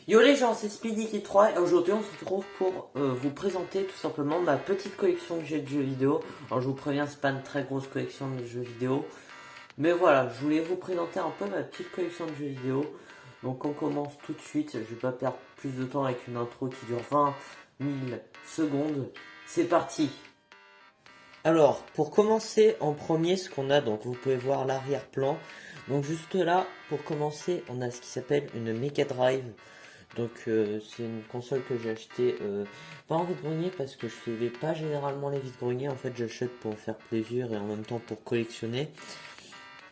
Yo les gens, c'est Speedy Kid 3 et aujourd'hui on se retrouve pour vous présenter tout simplement ma petite collection que j'ai de jeux vidéo. Alors je vous préviens, c'est pas une très grosse collection de jeux vidéo, mais voilà, je voulais vous présenter un peu ma petite collection de jeux vidéo. Donc on commence tout de suite, je vais pas perdre plus de temps avec une intro qui dure 20 000 secondes. C'est parti. Alors, pour commencer en premier, ce qu'on a, donc vous pouvez voir l'arrière-plan. Donc juste là, pour commencer, on a ce qui s'appelle une Mega Drive. Donc c'est une console que j'ai acheté pas en vide-grenier parce que je fais pas généralement les vide-greniers. En fait, j'achète pour faire plaisir et en même temps pour collectionner.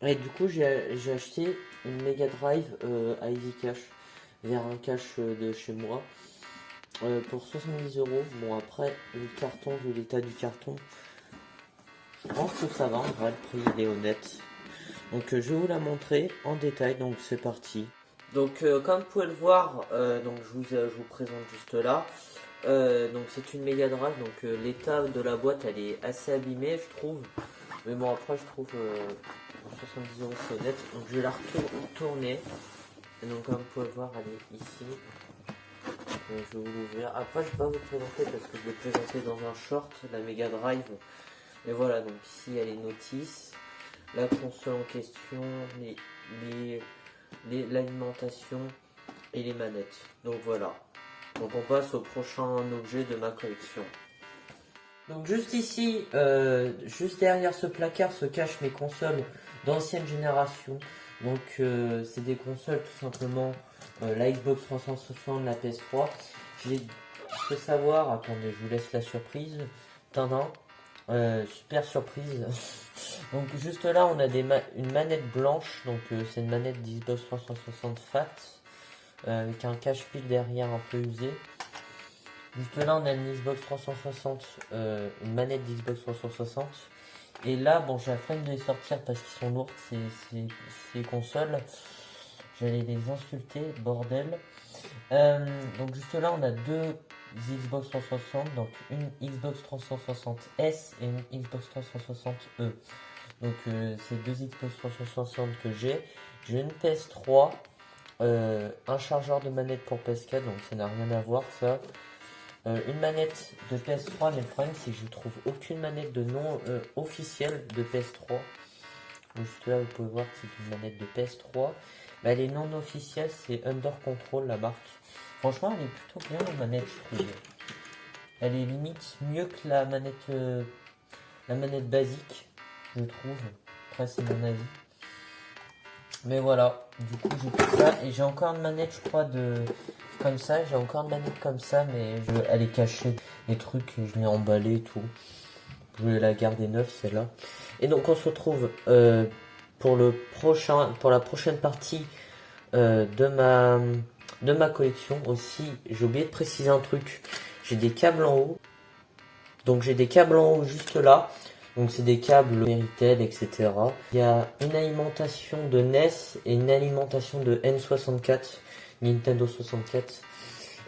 Et du coup, j'ai acheté une Mega Drive à Easy Cash vers un cash de chez moi pour 70 euros. Bon, après, le carton, vu l'état du carton, je pense que ça va. En vrai, le prix il est honnête. Donc je vais vous la montrer en détail. Donc c'est parti. Donc comme vous pouvez le voir, donc je vous présente juste là. Donc c'est une Mega Drive, donc l'état de la boîte elle est assez abîmée je trouve. Mais bon après je trouve 70 euros c'est honnête. Donc je vais la retourner. Et donc comme vous pouvez le voir elle est ici. Donc, je vais vous l'ouvrir. Après je ne vais pas vous présenter parce que je l'ai présenté dans un short, la Mega Drive. Et voilà, donc ici il y a les notices, la console en question, l'alimentation et les manettes. Donc voilà. Donc on passe au prochain objet de ma collection. Donc juste ici, juste derrière ce placard se cachent mes consoles d'ancienne génération. Donc c'est des consoles tout simplement, la Xbox 360, la PS3. Il faut savoir, attendez, je vous laisse la surprise. Tadam, super surprise. Donc juste là on a une manette blanche, donc c'est une manette d'Xbox 360 Fat avec un cache-pile derrière un peu usé. Juste là on a une Xbox 360, une manette d'Xbox 360. Et là bon j'ai la flemme de les sortir parce qu'ils sont lourdes ces consoles. J'allais les insulter, bordel. Donc juste là on a deux Xbox 360, donc une Xbox 360S et une Xbox 360E. Donc c'est deux Xbox 360 que j'ai. J'ai une PS3, un chargeur de manette pour PS4, donc ça n'a rien à voir ça. Une manette de PS3, mais le problème c'est que je trouve aucune manette de non officielle de PS3. Juste là vous pouvez voir que c'est une manette de PS3. Mais elle est non officielle, c'est Under Control la marque. Franchement elle est plutôt bien la manette je trouve. Elle est limite mieux que la manette basique, je trouve. Après c'est mon avis. Mais voilà, du coup j'ai tout ça et j'ai encore une manette je crois de comme ça, j'ai encore une manette comme ça mais elle est cachée, les trucs je l'ai emballé et tout. Je vais la garder neuve celle-là. Et donc on se retrouve pour la prochaine partie de ma collection aussi. J'ai oublié de préciser un truc, j'ai des câbles en haut. Donc j'ai des câbles en haut juste là. Donc c'est des câbles Meritel, etc. Il y a une alimentation de NES et une alimentation de N64, Nintendo 64.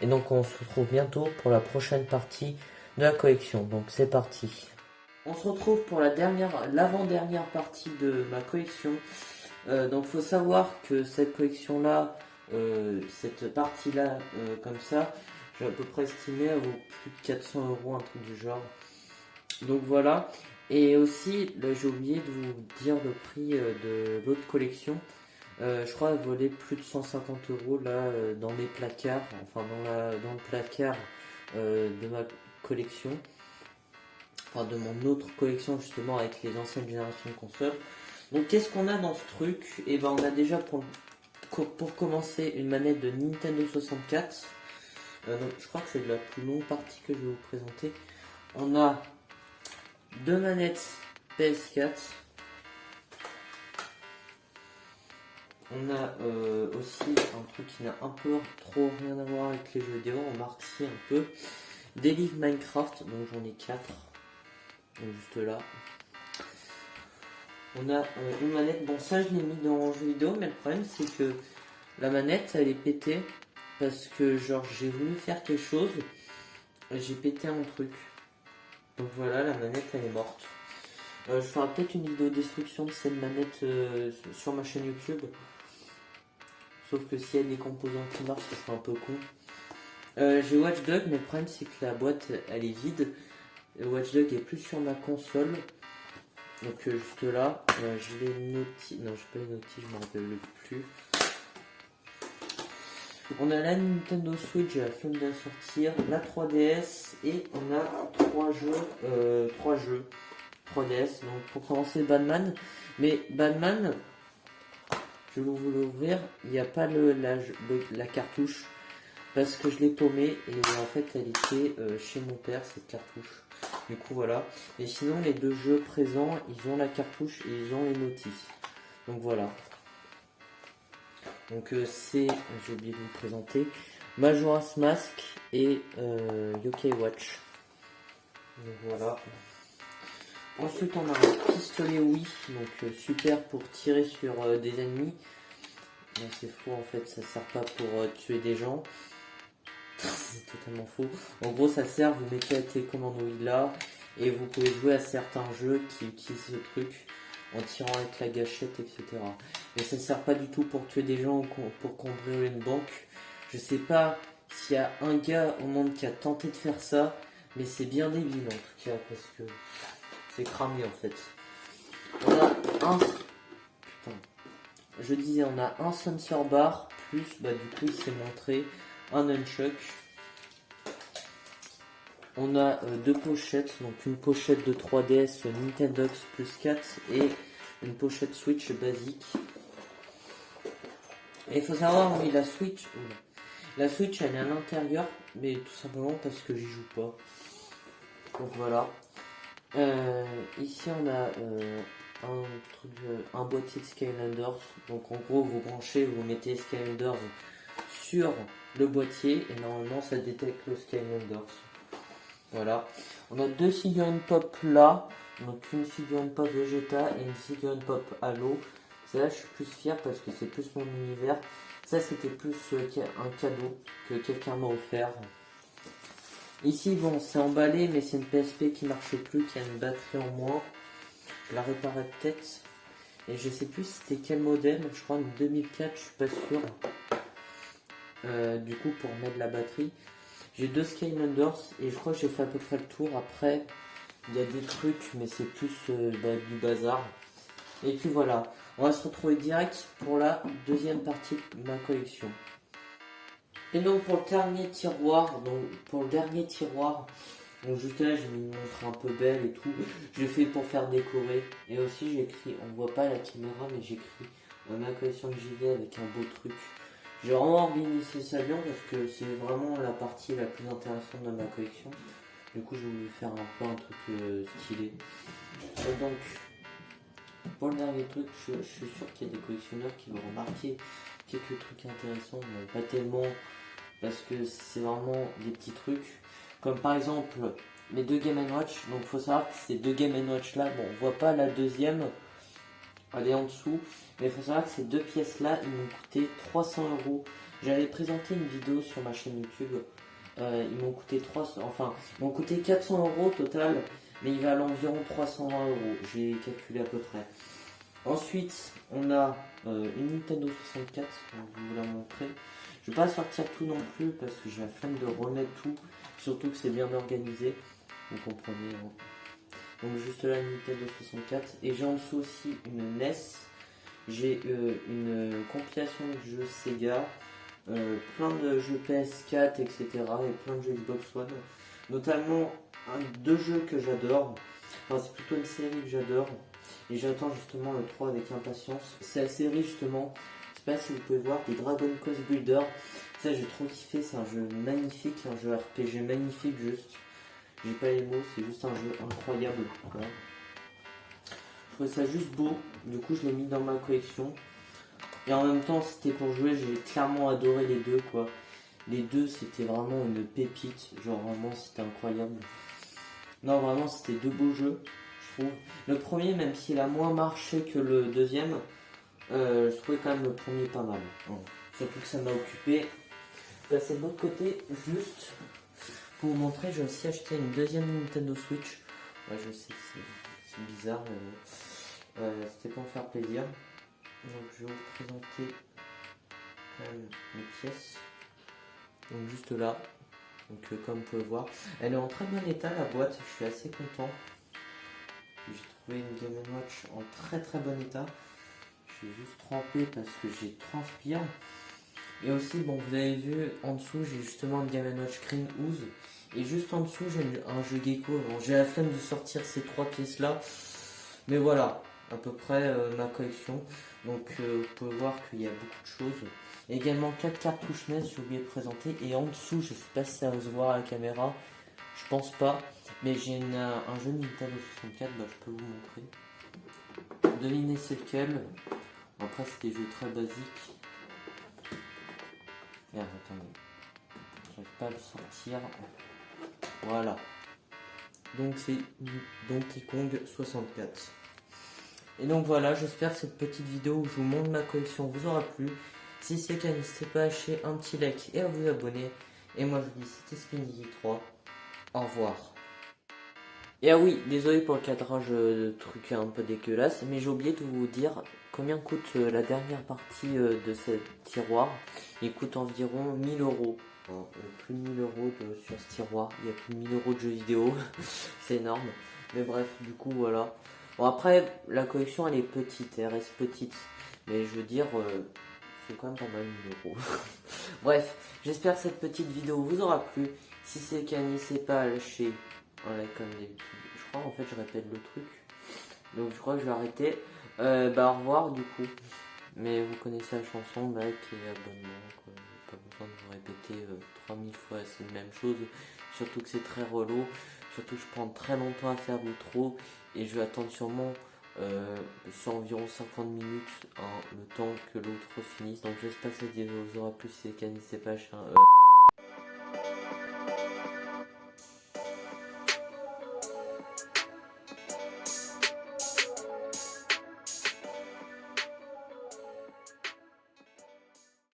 Et donc on se retrouve bientôt pour la prochaine partie de la collection. Donc c'est parti. On se retrouve pour l'avant-dernière partie de ma collection. Donc faut savoir que cette collection-là, cette partie-là, comme ça, j'ai à peu près estimé à vaut plus de 400 euros, un truc du genre. Donc voilà. Et aussi, là j'ai oublié de vous dire le prix de l'autre collection. Je crois qu'elle valait plus de 150 euros là dans les placards, enfin dans le placard de ma collection. Enfin de mon autre collection justement avec les anciennes générations de consoles. Donc qu'est-ce qu'on a dans ce truc? Et ben on a déjà pour commencer une manette de Nintendo 64. Donc je crois que c'est la plus longue partie que je vais vous présenter. On a deux manettes PS4. On a aussi un truc qui n'a un peu trop rien à voir avec les jeux vidéo, on marque ici un peu. Des livres Minecraft, donc j'en ai 4. Donc juste là. On a une manette, bon ça je l'ai mis dans le jeu vidéo, mais le problème c'est que la manette elle est pétée. Parce que genre j'ai voulu faire quelque chose, j'ai pété un truc. Donc voilà, la manette elle est morte. Je ferai peut-être une vidéo destruction de cette manette sur ma chaîne YouTube. Sauf que s'il y a des composants qui marchent, ça sera un peu con. J'ai Watch Dogs, mais le problème c'est que la boîte elle est vide. Le Watch Dogs est plus sur ma console. Donc juste là, je l'ai noté. Non, je peux les noter, je m'en rappelle plus. On a la Nintendo Switch, la flemme de la sortir, la 3DS et on a 3 jeux 3DS. Donc pour commencer Batman, mais Batman, je vais vous l'ouvrir, il n'y a pas la cartouche parce que je l'ai paumée et en fait elle était chez mon père cette cartouche. Du coup voilà. Et sinon les deux jeux présents, ils ont la cartouche et ils ont les notices. Donc voilà. Donc c'est, j'ai oublié de vous présenter, Majora's Mask et Yokai Watch. Donc voilà. Ensuite on a un pistolet Wii, donc super pour tirer sur des ennemis. Non, c'est faux en fait, ça sert pas pour tuer des gens. C'est totalement faux. En gros ça sert, vous mettez la télécommande Wii là et vous pouvez jouer à certains jeux qui utilisent ce truc en tirant avec la gâchette, etc. Mais ça ne sert pas du tout pour tuer des gens ou pour cambrioler une banque. Je sais pas s'il y a un gars au monde qui a tenté de faire ça, mais c'est bien débile en tout cas, parce que c'est cramé en fait. On a un... Putain. Je disais, on a un sensor bar, plus, bah du coup il s'est montré un nunchuck. On a deux pochettes, donc une pochette de 3DS Nintendo plus 4 et une pochette Switch basique. Et il faut savoir, oui, la Switch elle est à l'intérieur, mais tout simplement parce que j'y joue pas. Donc voilà. Ici on a un boîtier de Skylanders. Donc en gros vous branchez, vous mettez Skylanders sur le boîtier et normalement ça détecte le Skylanders. Voilà. On a deux figurines pop là. Donc une figurine pop Vegeta et une figurine pop Halo. Celle-là je suis plus fier parce que c'est plus mon univers. Ça c'était plus un cadeau que quelqu'un m'a offert. Ici bon c'est emballé mais c'est une PSP qui marche plus, qui a une batterie en moins. Je la réparerai peut-être. Et je sais plus c'était quel modèle, je crois une 2004, je suis pas sûr. Du coup pour mettre la batterie. J'ai deux Skylanders et je crois que j'ai fait à peu près le tour. Après, il y a des trucs, mais c'est plus du bazar. Et puis voilà, on va se retrouver direct pour la deuxième partie de ma collection. Et donc pour le dernier tiroir, donc juste là j'ai mis une montre un peu belle et tout. J'ai fait pour faire décorer. Et aussi j'ai écrit, on voit pas la caméra, mais j'ai écrit ma collection que j'y vais avec un beau truc. J'ai vraiment organisé ça bien parce que c'est vraiment la partie la plus intéressante de ma collection. Du coup, je voulais faire un peu un truc stylé. Et donc, pour le dernier truc, je suis sûr qu'il y a des collectionneurs qui vont remarquer quelques trucs intéressants, mais pas tellement parce que c'est vraiment des petits trucs. Comme par exemple mes deux Game & Watch. Donc, il faut savoir que ces deux Game & Watch là, bon, on voit pas la deuxième. Elle est en dessous, mais il faut savoir que ces deux pièces là ils m'ont coûté 300 euros. J'avais présenté une vidéo sur ma chaîne YouTube, ils m'ont coûté 400 euros au total, mais ils valent environ 320 euros, j'ai calculé à peu près. Ensuite on a une Nintendo 64, je vais vous la montrer. Je vais pas sortir tout non plus parce que j'ai la flemme de remettre tout, surtout que c'est bien organisé, vous comprenez hein. Donc juste là une Nintendo 64 et j'ai en dessous aussi une NES. J'ai une compilation de jeux Sega, plein de jeux PS4 etc. et plein de jeux Xbox One. Notamment deux jeux que j'adore. Enfin c'est plutôt une série que j'adore. Et j'attends justement le 3 avec impatience. C'est la série justement, je sais pas si vous pouvez voir, des Dragon Quest Builder. Ça j'ai trop kiffé, c'est un jeu magnifique, un jeu RPG magnifique juste. J'ai pas les mots, c'est juste un jeu incroyable. Voilà. Je trouvais ça juste beau, du coup je l'ai mis dans ma collection. Et en même temps, c'était pour jouer, j'ai clairement adoré les deux quoi. Les deux, c'était vraiment une pépite, genre vraiment c'était incroyable. Non, vraiment, c'était deux beaux jeux, je trouve. Le premier, même s'il a moins marché que le deuxième, je trouvais quand même le premier pas mal. Bon. Surtout que ça m'a occupé. Passer de l'autre côté, juste. Pour vous montrer, j'ai aussi acheté une deuxième Nintendo Switch. Ouais, je sais que c'est bizarre, mais bon. C'était pour me faire plaisir. Donc, je vais vous présenter quand même mes pièces. Donc juste là. Donc comme vous pouvez voir, elle est en très bon état la boîte, je suis assez content. J'ai trouvé une Game & Watch en très bon état. Je vais juste tremper parce que j'ai transpire. Et aussi, bon, vous avez vu en dessous, j'ai justement une Game & Watch Green Ooze. Et juste en dessous, j'ai un jeu Gecko. Bon, j'ai la flemme de sortir ces 3 pièces là. Mais voilà, à peu près ma collection. Donc vous pouvez voir qu'il y a beaucoup de choses. Également 4 cartouches NES, j'ai oublié de présenter. Et en dessous, je sais pas si ça va se voir à la caméra. Je pense pas. Mais j'ai un jeu Nintendo 64, bah, je peux vous montrer. Devinez c'est lequel. Après c'est des jeux très basiques. Merde, attendez. J'arrive pas à le sortir. Voilà. Donc c'est Donkey Kong 64. Et donc voilà, j'espère que cette petite vidéo où je vous montre ma collection vous aura plu. Si c'est le cas, n'hésitez pas à lâcher un petit like et à vous abonner. Et moi je vous dis, c'était Spinny 3. Au revoir. Et ah oui, désolé pour le cadrage de truc un peu dégueulasse, mais j'ai oublié de vous dire combien coûte la dernière partie de ce tiroir. Il coûte environ 1000 euros. Bon, plus de 1000 euros sur ce tiroir, il y a plus de 1000 euros de jeux vidéo, c'est énorme. Mais bref, du coup voilà. Bon après, la collection elle est petite, elle reste petite. Mais je veux dire, c'est quand même pas mal 1000 euros. Bref, j'espère que cette petite vidéo vous aura plu. Si c'est le cas, n'hésitez pas à lâcher un like comme d'habitude. Je crois en fait je répète le truc. Donc je crois que je vais arrêter. Bah au revoir du coup. Mais vous connaissez la chanson, like et abonnement. Quoi. Pas besoin de vous répéter 3000 fois, c'est la même chose. Surtout que c'est très relou. Surtout que je prends très longtemps à faire l'outro. Et je vais attendre sûrement sur environ 50 minutes le temps que l'outro finisse. Donc j'espère que cette vidéo vous aura plu. Si c'est le cas, n'hésitez pas à lâcher un